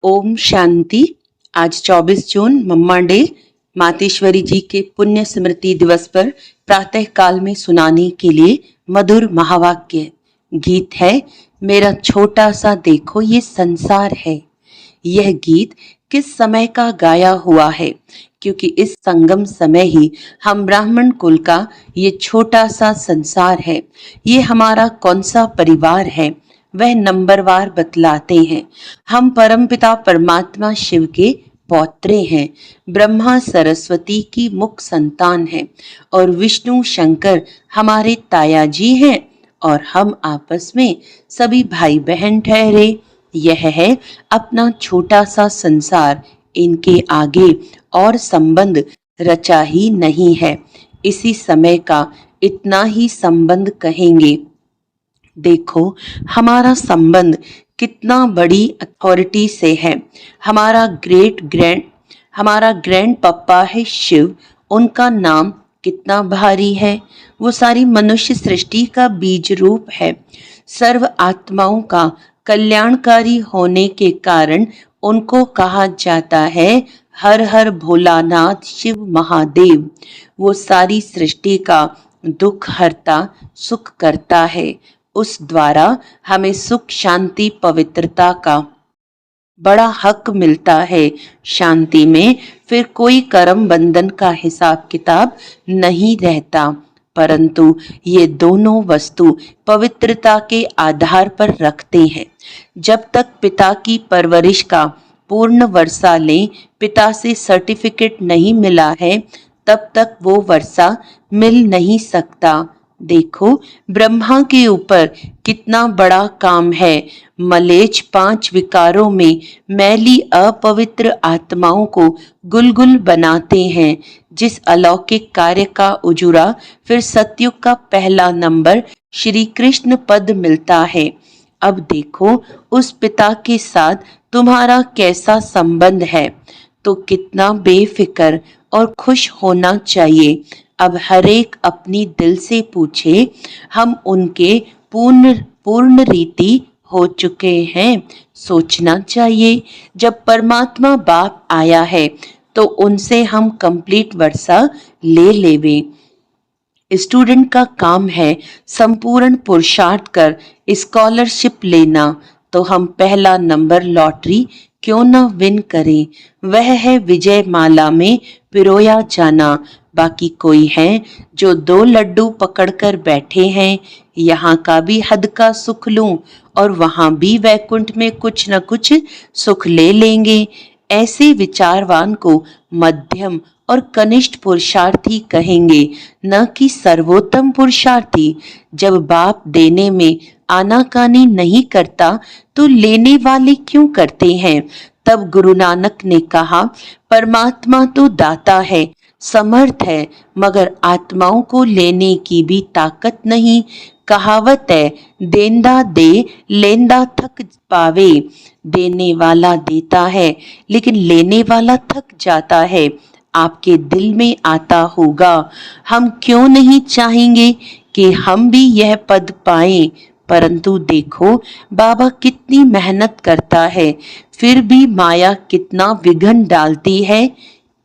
ओम शांति। आज 24 जून मम्मा डे, मातेश्वरी जी के पुण्य स्मृति दिवस पर प्रातः काल में सुनाने के लिए मधुर महावाक्य गीत है। मेरा छोटा सा देखो ये संसार है। यह गीत किस समय का गाया हुआ है? क्योंकि इस संगम समय ही हम ब्राह्मण कुल का ये छोटा सा संसार है। ये हमारा कौन सा परिवार है वह नंबरवार बतलाते हैं। हम परमपिता परमात्मा शिव के पौत्रे हैं। ब्रह्मा सरस्वती की मुख संतान हैं और विष्णु शंकर हमारे ताया जी हैं और हम आपस में सभी भाई बहन ठहरे। यह है अपना छोटा सा संसार। इनके आगे और संबंध रचा ही नहीं है। इसी समय का इतना ही संबंध कहेंगे। देखो हमारा संबंध कितना बड़ी अथॉरिटी से है। हमारा ग्रैंड पप्पा है शिव। उनका नाम कितना भारी है। वो सारी मनुष्य सृष्टि का बीज रूप है। सर्व आत्माओं का कल्याणकारी होने के कारण उनको कहा जाता है हर हर भोलानाथ शिव महादेव। वो सारी सृष्टि का दुख हरता सुख करता है। उस द्वारा हमें सुख शांति पवित्रता का बड़ा हक मिलता है। शांति में फिर कोई कर्म बंधन का हिसाब किताब नहीं रहता, परंतु ये दोनों वस्तु पवित्रता के आधार पर रखते हैं। जब तक पिता की परवरिश का पूर्ण वर्षा लें, पिता से सर्टिफिकेट नहीं मिला है, तब तक वो वर्षा मिल नहीं सकता। देखो ब्रह्मा के ऊपर कितना बड़ा काम है। मलेच्छ 5 विकारों में मैली अपवित्र आत्माओं को गुलगुल बनाते हैं। जिस अलौकिक कार्य का उजुरा फिर सतयुग का पहला नंबर श्री कृष्ण पद मिलता है। अब देखो उस पिता के साथ तुम्हारा कैसा संबंध है, तो कितना बेफिक्र और खुश होना चाहिए। अब हरेक अपनी दिल से पूछे, हम उनके पूर्ण रीति हो चुके हैं। सोचना चाहिए जब परमात्मा बाप आया है तो उनसे हम कंप्लीट वर्षा ले लेवे। स्टूडेंट का काम है संपूर्ण पुरुषार्थ कर स्कॉलरशिप लेना, तो हम पहला नंबर लॉटरी क्यों न विन करें। वह है विजय माला में पिरोया जाना। बाकी कोई है जो 2 लड्डू पकड़कर बैठे हैं, यहाँ का भी हद का सुख लूं और वहां भी वैकुंठ में कुछ न कुछ सुख ले लेंगे। ऐसे विचारवान को मध्यम और कनिष्ठ पुरुषार्थी कहेंगे, न कि सर्वोत्तम पुरुषार्थी। जब बाप देने में आनाकानी नहीं करता तो लेने वाले क्यों करते हैं। तब गुरु नानक ने कहा, परमात्मा तो दाता है, समर्थ है, मगर आत्माओं को लेने की भी ताकत नहीं। कहावत है, देंदा दे लेंदा थक पावे। देने वाला देता है लेकिन लेने वाला थक जाता है। आपके दिल में आता होगा, हम क्यों नहीं चाहेंगे कि हम भी यह पद पाएं। परंतु देखो बाबा कितनी मेहनत करता है, फिर भी माया कितना विघ्न डालती है।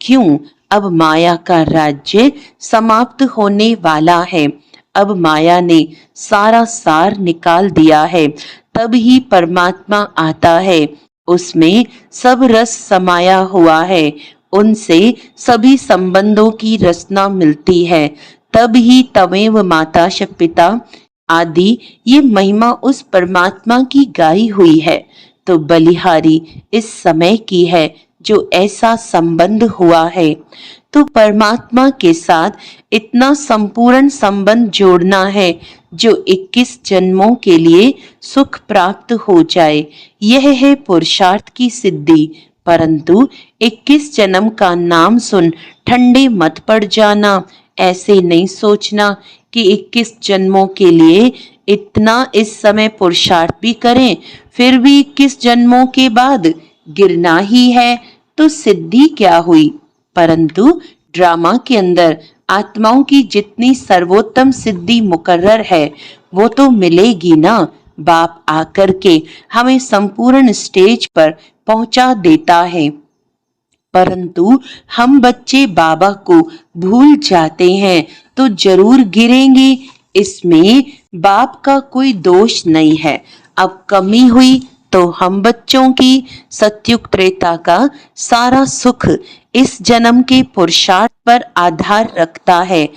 क्यों? अब माया का राज्य समाप्त होने वाला है। अब माया ने सारा सार निकाल दिया है, तब ही परमात्मा आता है। उसमें सब रस समाया हुआ है, उनसे सभी संबंधों की रचना मिलती है। तब ही तमेव माता पिता आदि ये महिमा उस परमात्मा की गाई हुई है। तो बलिहारी इस समय की है जो ऐसा संबंध हुआ है। तो परमात्मा के साथ इतना संपूर्ण संबंध जोड़ना है जो 21 जन्मों के लिए सुख प्राप्त हो जाए। यह है पुरुषार्थ की सिद्धि। परंतु 21 जन्म का नाम सुन ठंडे मत पड़ जाना। ऐसे नहीं सोचना कि 21 जन्मों के लिए इतना इस समय पुरुषार्थ भी करें, फिर भी 21 जन्मों के बाद गिरना ही है तो सिद्धि क्या हुई। परंतु ड्रामा के अंदर आत्माओं की जितनी सर्वोत्तम सिद्धि मुकर्रर है वो तो मिलेगी ना। बाप आकर के हमें संपूर्ण स्टेज पर पहुंचा देता है, परंतु हम बच्चे बाबा को भूल जाते हैं तो जरूर गिरेंगे। इसमें बाप का कोई दोष नहीं है। अब कमी हुई तो हम बच्चों की। सत्युग त्रेता का सारा सुख इस जन्म के पुरुषार्थ पर आधार रखता है,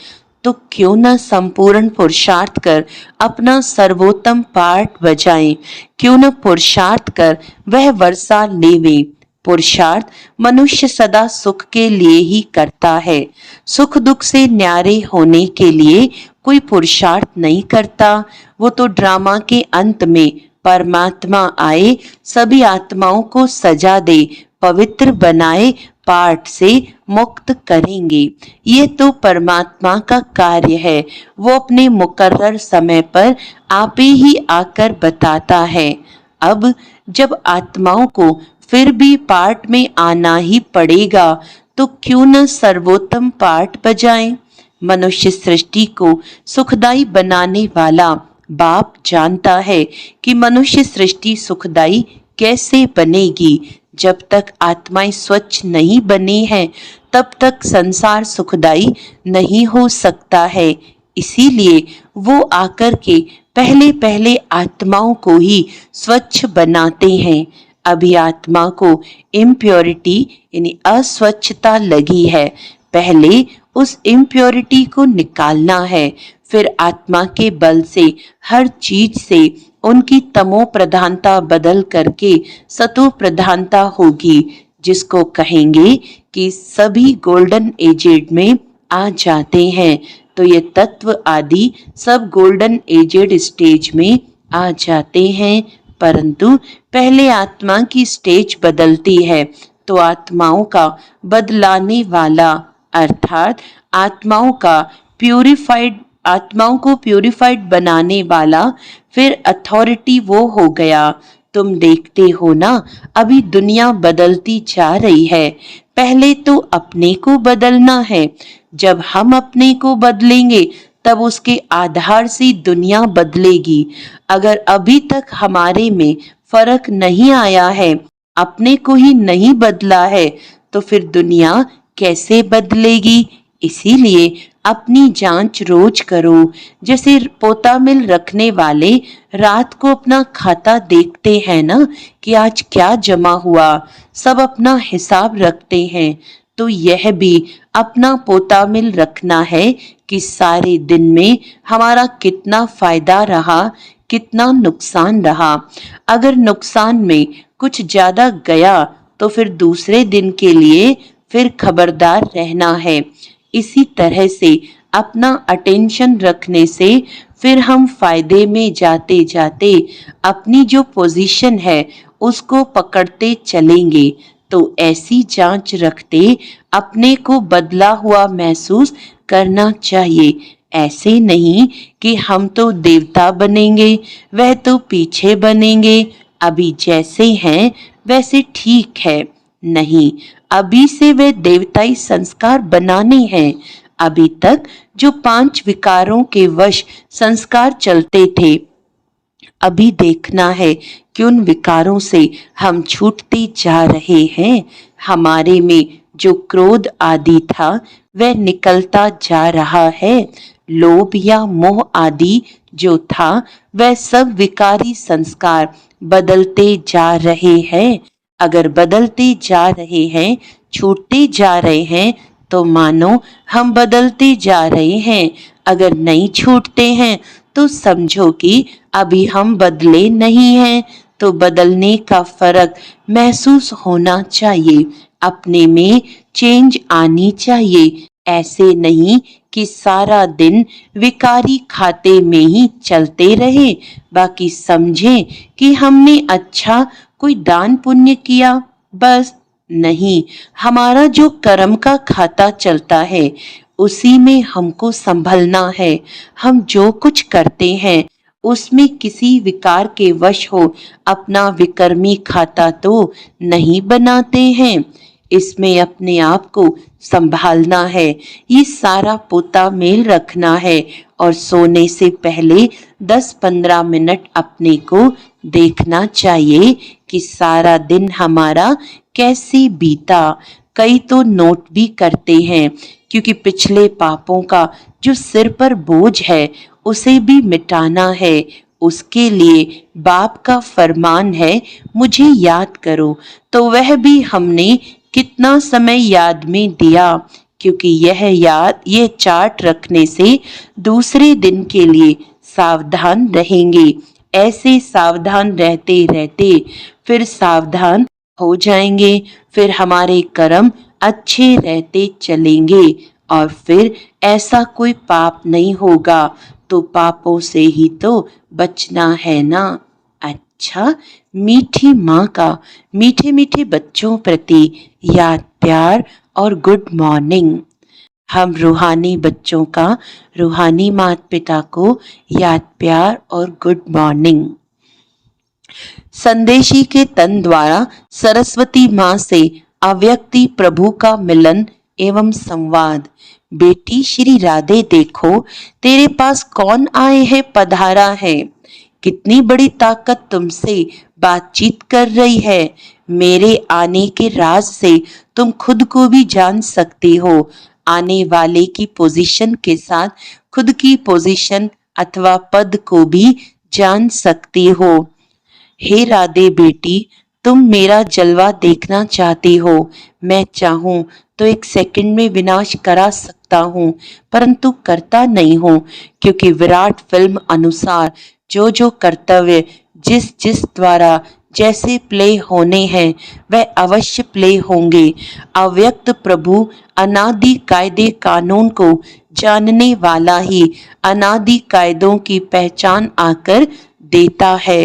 तो क्यों न संपूर्ण पुरुषार्थ कर अपना सर्वोत्तम पाठ बजाएं, क्यों न पुरुषार्थ कर वह वर्षा लेवे। पुरुषार्थ मनुष्य सदा सुख के लिए ही करता है, सुख दुख से न्यारे होने के लिए कोई पुरुषार्थ नहीं करता। वो तो ड्रामा के अंत में परमात्मा आए, सभी आत्माओं को सजा दे, पवित्र बनाए, पाठ से मुक्त करेंगे। ये तो परमात्मा का कार्य है। वो अपने मुकर्रर समय पर आपे ही आकर बताता है। अब जब आत्माओं को फिर भी पाठ में आना ही पड़ेगा, तो क्यों न सर्वोत्तम पाठ बजाएं। मनुष्य सृष्टि को सुखदाई बनाने वाला बाप जानता है कि मनुष्य सृष्टि सुखदाई कैसे बनेगी। जब तक आत्माएं स्वच्छ नहीं बनी हैं, तब तक संसार सुखदाई नहीं हो सकता है। इसीलिए वो आकर के पहले पहले आत्माओं को ही स्वच्छ बनाते हैं। अभी आत्मा को इम्प्योरिटी यानी अस्वच्छता लगी है, पहले उस इम्प्योरिटी को निकालना है। फिर आत्मा के बल से हर चीज से उनकी तमो प्रधानता बदल करके सतो प्रधानता होगी, जिसको कहेंगे कि सभी गोल्डन एजेड में आ जाते हैं। तो ये तत्व आदि सब गोल्डन एजेड स्टेज में आ जाते हैं, परंतु पहले आत्मा की स्टेज बदलती है तो आत्माओं का बदलाने वाला अर्थात आत्माओं को प्यूरिफाइड बनाने वाला फिर अथॉरिटी वो हो गया। तुम देखते हो ना, अभी दुनिया बदलती जा रही है। पहले तो अपने को बदलना है, जब हम अपने को बदलेंगे तब उसके आधार से दुनिया बदलेगी। अगर अभी तक हमारे में फर्क नहीं आया है, अपने को ही नहीं बदला है, तो फिर दुनिया कैसे बदलेगी। इसीलिए अपनी जांच रोज करो। जैसे पोता मिल रखने वाले रात को अपना खाता देखते हैं ना कि आज क्या जमा हुआ, सब अपना हिसाब रखते हैं। तो यह भी अपना पोता मिल रखना है कि सारे दिन में हमारा कितना फायदा रहा, कितना नुकसान रहा। अगर नुकसान में कुछ ज्यादा गया तो फिर दूसरे दिन के लिए फिर खबरदार रहना है। इसी तरह से अपना अटेंशन रखने से फिर हम फायदे में जाते जाते अपनी जो पोजीशन है उसको पकड़ते चलेंगे। तो ऐसी जांच रखते अपने को बदला हुआ महसूस करना चाहिए। ऐसे नहीं कि हम तो देवता बनेंगे, वह तो पीछे बनेंगे, अभी जैसे हैं वैसे ठीक है। नहीं, अभी से वे देवताई संस्कार बनाने हैं। अभी तक जो 5 विकारों के वश संस्कार चलते थे, अभी देखना है कि उन विकारों से हम छूटते जा रहे हैं। हमारे में जो क्रोध आदि था वह निकलता जा रहा है। लोभ या मोह आदि जो था वह सब विकारी संस्कार बदलते जा रहे हैं। अगर बदलते जा रहे हैं, छूटते जा रहे हैं, तो मानो हम बदलते जा रहे हैं। अगर नहीं छूटते हैं तो समझो कि अभी हम बदले नहीं हैं। तो बदलने का फर्क महसूस होना चाहिए, अपने में चेंज आनी चाहिए। ऐसे नहीं कि सारा दिन विकारी खाते में ही चलते रहे, बाकी समझें कि हमने अच्छा कोई दान पुण्य किया, बस नहीं। हमारा जो कर्म का खाता चलता है उसी में हमको संभलना है। हम जो कुछ करते हैं उसमें किसी विकार के वश हो अपना विकर्मी खाता तो नहीं बनाते हैं। इसमें अपने आप को संभालना है, ये सारा पोता मेल रखना है और सोने से पहले 10-15 मिनट अपने को देखना चाहिए कि सारा दिन हमारा कैसे बीता। कई तो नोट भी करते हैं, क्योंकि पिछले पापों का जो सिर पर बोझ है उसे भी मिटाना है। उसके लिए बाप का फरमान है, मुझे याद करो। तो वह भी हमने कितना समय याद में दिया, क्योंकि ये चार्ट रखने से दूसरे दिन के लिए सावधान रहेंगे। ऐसे सावधान रहते रहते फिर सावधान हो जाएंगे, फिर हमारे कर्म अच्छे रहते चलेंगे और फिर ऐसा कोई पाप नहीं होगा। तो पापों से ही तो बचना है ना। अच्छा, मीठी माँ का मीठे मीठे बच्चों प्रति याद, प्यार और गुड मॉर्निंग। हम रूहानी बच्चों का रूहानी माता पिता को याद, प्यार और गुड मॉर्निंग। संदेशी के तन द्वारा सरस्वती माँ से अव्यक्ति प्रभु का मिलन एवं संवाद। बेटी श्री राधे, देखो तेरे पास कौन आए हैं पधारा है। कितनी बड़ी ताकत तुमसे बातचीत कर रही है। मेरे आने के राज से तुम खुद को भी जान सकती हो। आने वाले की पोजीशन के साथ खुद की पोजीशन अथवा पद को भी जान सकती हो। हे राधे बेटी, तुम मेरा जलवा देखना चाहती हो। मैं चाहूं तो 1 सेकंड में विनाश करा सकता हूं, परंतु करता नहीं हूं, क्योंकि विराट फिल्म अनुसार जो जो कर्तव्य जिस जिस द्वारा जैसे प्ले होने हैं वह अवश्य प्ले होंगे। अव्यक्त प्रभु अनादि कायदे कानून को जानने वाला ही अनादि कायदों की पहचान आकर देता है।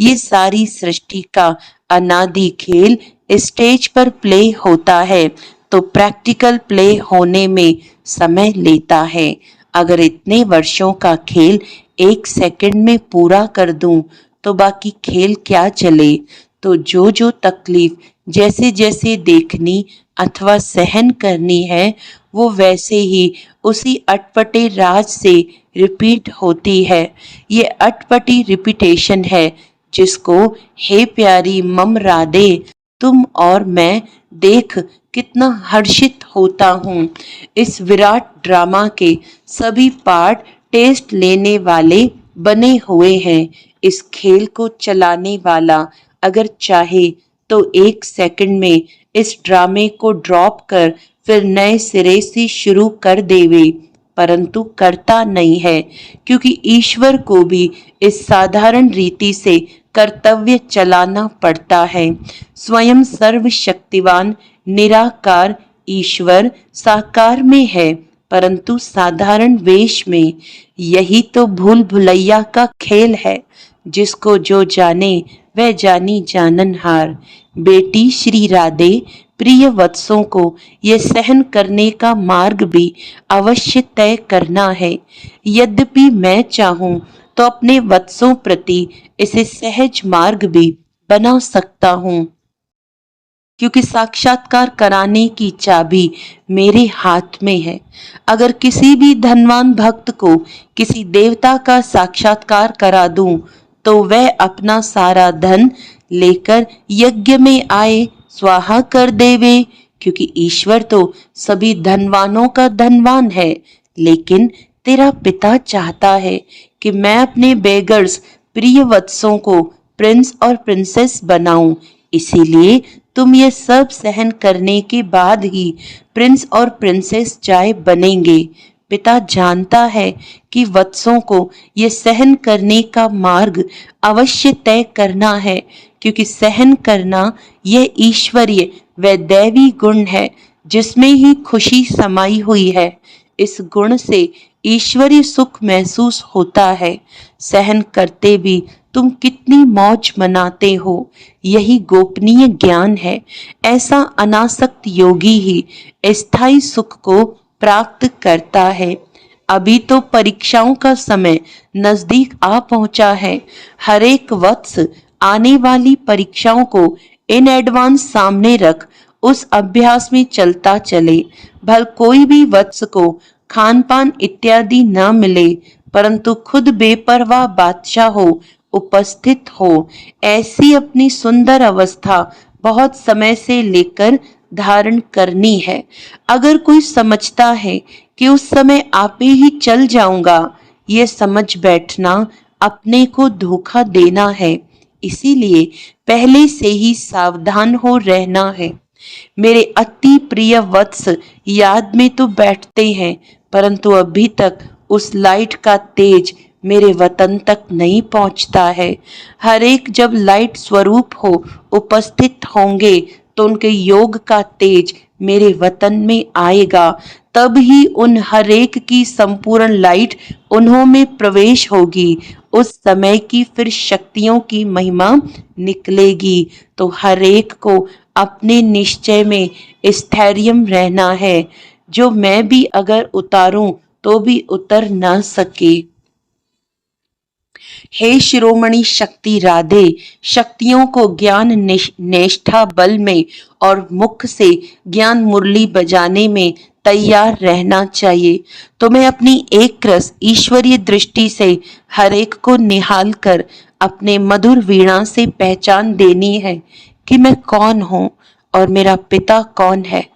ये सारी सृष्टि का अनादि खेल स्टेज पर प्ले होता है, तो प्रैक्टिकल प्ले होने में समय लेता है। अगर इतने वर्षों का खेल 1 सेकंड में पूरा कर दूं तो बाकी खेल क्या चले। तो जो जो तकलीफ जैसे जैसे देखनी अथवा सहन करनी है वो वैसे ही उसी अटपटे राज से रिपीट होती है। ये अटपटी रिपीटेशन है जिसको हे प्यारी मम राधे तुम और मैं देख कितना हर्षित होता हूँ। इस विराट ड्रामा के सभी पार्ट टेस्ट लेने वाले बने हुए हैं। इस खेल को चलाने वाला अगर चाहे तो 1 सेकंड में इस ड्रामे को ड्रॉप कर फिर नए सिरे से शुरू कर देवे, परंतु करता नहीं है, क्योंकि ईश्वर को भी इस साधारण रीति से कर्तव्य चलाना पड़ता है। स्वयं सर्वशक्तिवान निराकार ईश्वर साकार में है, परंतु साधारण वेश में। यही तो भूल भुलैया का खेल है। जिसको जो जाने वह जानी जाननहार। बेटी श्री राधे, प्रिय वत्सों को ये सहन करने का मार्ग भी अवश्य तय करना है। यद्यपि मैं चाहूं तो अपने वत्सों प्रति इसे सहज मार्ग भी बना सकता हूं, क्योंकि साक्षात्कार कराने की चाबी मेरे हाथ में है। अगर किसी भी धनवान भक्त को किसी देवता का साक्षात्कार करा दूं तो वह अपना सारा धन लेकर यज्ञ में आए स्वाहा कर देवे, क्योंकि ईश्वर तो सभी धनवानों का धनवान है। लेकिन तेरा पिता चाहता है कि मैं अपने बेगर्स प्रिय वत्सों को प्रिंस और प्रिंसेस बनाऊं, इसीलिए तुम ये सब सहन करने के बाद ही प्रिंस और प्रिंसेस चाहे बनेंगे। पिता जानता है कि वत्सों को ये सहन करने का मार्ग अवश्य तय करना है, क्योंकि सहन करना यह ईश्वरीय व दैवी गुण है जिसमें ही खुशी समाई हुई है। इस गुण से ईश्वरीय सुख महसूस होता है। सहन करते भी तुम कितनी मौज मनाते हो, यही गोपनीय ज्ञान है। ऐसा अनासक्त योगी ही स्थायी सुख को प्राप्त करता है। अभी तो परीक्षाओं का समय नजदीक आ पहुंचा है। हर एक वत्स आने वाली परीक्षाओं को इन एडवांस सामने रख उस अभ्यास में चलता चले। भल कोई भी वत्स को खान पान इत्यादि न मिले, परंतु खुद बेपरवाह बादशाह हो, उपस्थित हो, ऐसी अपनी सुंदर अवस्था बहुत समय से लेकर धारण करनी है। अगर कोई समझता है कि उस समय आपे ही चल जाऊंगा, ये समझ बैठना अपने को धोखा देना है। इसीलिए पहले से ही सावधान हो रहना है। मेरे अति प्रिय वत्स याद में तो बैठते हैं, परंतु अभी तक उस लाइट का तेज मेरे वतन तक नहीं पहुंचता है। हर एक जब लाइट स्वरूप हो उपस्थित होंगे तो उनके योग का तेज मेरे वतन में आएगा, तब ही उन हर एक की संपूर्ण लाइट उन्हों में प्रवेश होगी। उस समय की फिर शक्तियों की महिमा निकलेगी। तो हर एक को अपने निश्चय में स्थैर्य रहना है, जो मैं भी अगर उतारूं तो भी उतर न सके। हे शिरोमणि शक्ति राधे, शक्तियों को ज्ञान निष्ठा बल में और मुख से ज्ञान मुरली बजाने में तैयार रहना चाहिए। तुम्हें अपनी एक रस ईश्वरीय दृष्टि से हर एक को निहाल कर अपने मधुर वीणा से पहचान देनी है कि मैं कौन हूँ और मेरा पिता कौन है।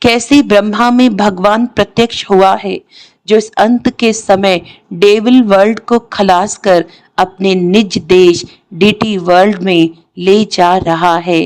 कैसे ब्रह्मा में भगवान प्रत्यक्ष हुआ है, जो इस अंत के समय डेविल वर्ल्ड को खलास कर अपने निज देश डीटी वर्ल्ड में ले जा रहा है।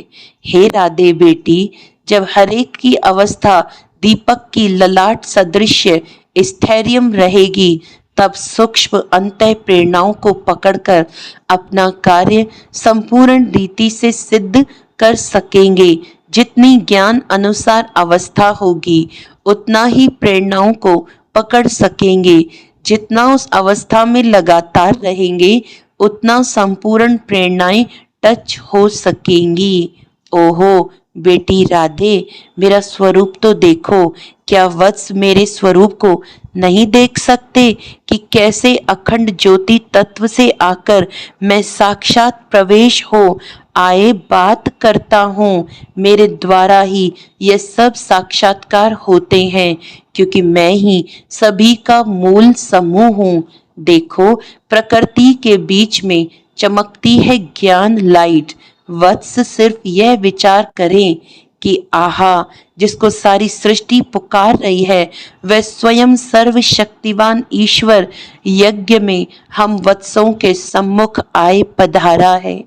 हे राधे बेटी, जब हर एक की अवस्था दीपक की ललाट सदृश्य स्थैर्य रहेगी, तब सूक्ष्म अंतः प्रेरणाओं को पकड़कर अपना कार्य संपूर्ण रीति से सिद्ध कर सकेंगे। जितनी ज्ञान अनुसार अवस्था होगी, उतना ही प्रेरणाओं को पकड़ सकेंगे। जितना उस अवस्था में लगातार रहेंगे, उतना संपूर्ण प्रेरणाएं टच हो सकेंगी। ओहो बेटी राधे, मेरा स्वरूप तो देखो। क्या वत्स मेरे स्वरूप को नहीं देख सकते कि कैसे अखंड ज्योति तत्व से आकर मैं साक्षात प्रवेश हो आए बात करता हूँ। मेरे द्वारा ही ये सब साक्षात्कार होते हैं, क्योंकि मैं ही सभी का मूल समूह हूँ। देखो, प्रकृति के बीच में चमकती है ज्ञान लाइट। वत्स सिर्फ यह विचार करें कि आहा, जिसको सारी सृष्टि पुकार रही है, वह स्वयं सर्वशक्तिवान ईश्वर यज्ञ में हम वत्सों के सम्मुख आए पधारा है।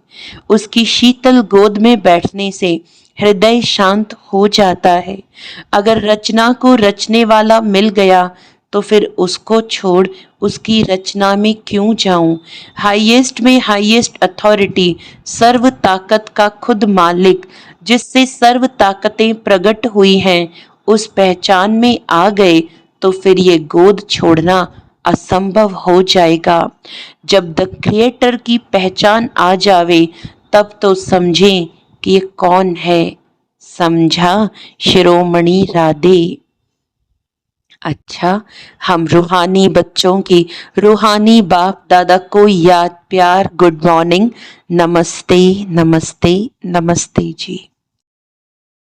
उसकी शीतल गोद में बैठने से हृदय शांत हो जाता है। अगर रचना को रचने वाला मिल गया तो फिर उसको छोड़ उसकी रचना में क्यों जाऊं। हाईएस्ट में हाईएस्ट अथॉरिटी, सर्व ताकत का खुद मालिक, जिससे सर्व ताकतें प्रकट हुई हैं, उस पहचान में आ गए तो फिर ये गोद छोड़ना असंभव हो जाएगा। जब द क्रिएटर की पहचान आ जावे, तब तो समझें कि ये कौन है। समझा शिरोमणि राधे। अच्छा, हम रूहानी बच्चों की रूहानी बाप दादा को याद प्यार गुड मॉर्निंग, नमस्ते नमस्ते नमस्ते जी।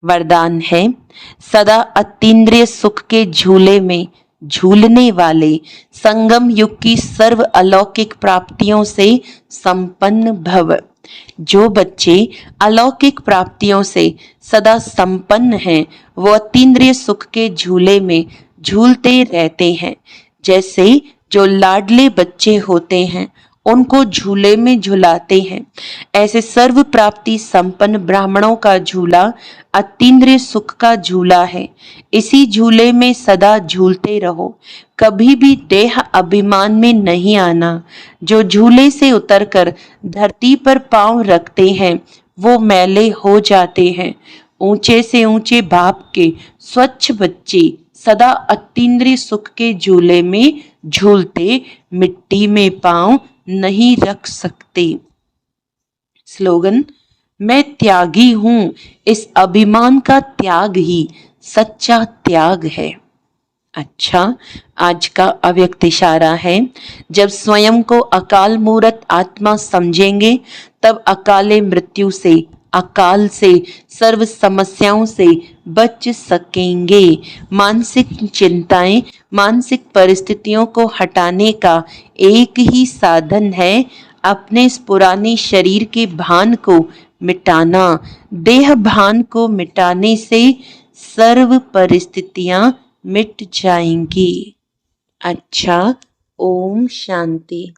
वरदान है, सदा अतीन्द्रिय सुख के झूले में झूलने वाले संगम युग की सर्व अलौकिक प्राप्तियों से संपन्न भव। जो बच्चे अलौकिक प्राप्तियों से सदा संपन्न हैं, वो अतीन्द्रिय सुख के झूले में झूलते रहते हैं। जैसे जो लाडले बच्चे होते हैं, उनको झूले में झुलाते हैं, ऐसे सर्व प्राप्ति संपन्न ब्राह्मणों का झूला अतीन्द्रिय सुख का झूला है। इसी झूले में सदा झूलते रहो, कभी भी देह अभिमान में नहीं आना। जो झूले से उतरकर धरती पर पांव रखते हैं, वो मैले हो जाते हैं। ऊंचे से ऊंचे बाप के स्वच्छ बच्चे सदा अतीन्द्रिय सुख के झूले में झूलते मिट्टी में पांव नहीं रख सकते। स्लोगन, मैं त्यागी हूं। इस अभिमान का त्याग ही सच्चा त्याग है। अच्छा, आज का अव्यक्त इशारा है, जब स्वयं को अकाल मूरत आत्मा समझेंगे, तब अकाले मृत्यु से अकाल से, सर्व समस्याओं से बच सकेंगे। मानसिक चिंताएं, मानसिक परिस्थितियों को हटाने का एक ही साधन है अपने इस पुराने शरीर के भान को मिटाना। देह भान को मिटाने से सर्व परिस्थितियां मिट जाएंगी। अच्छा, ओम शांति।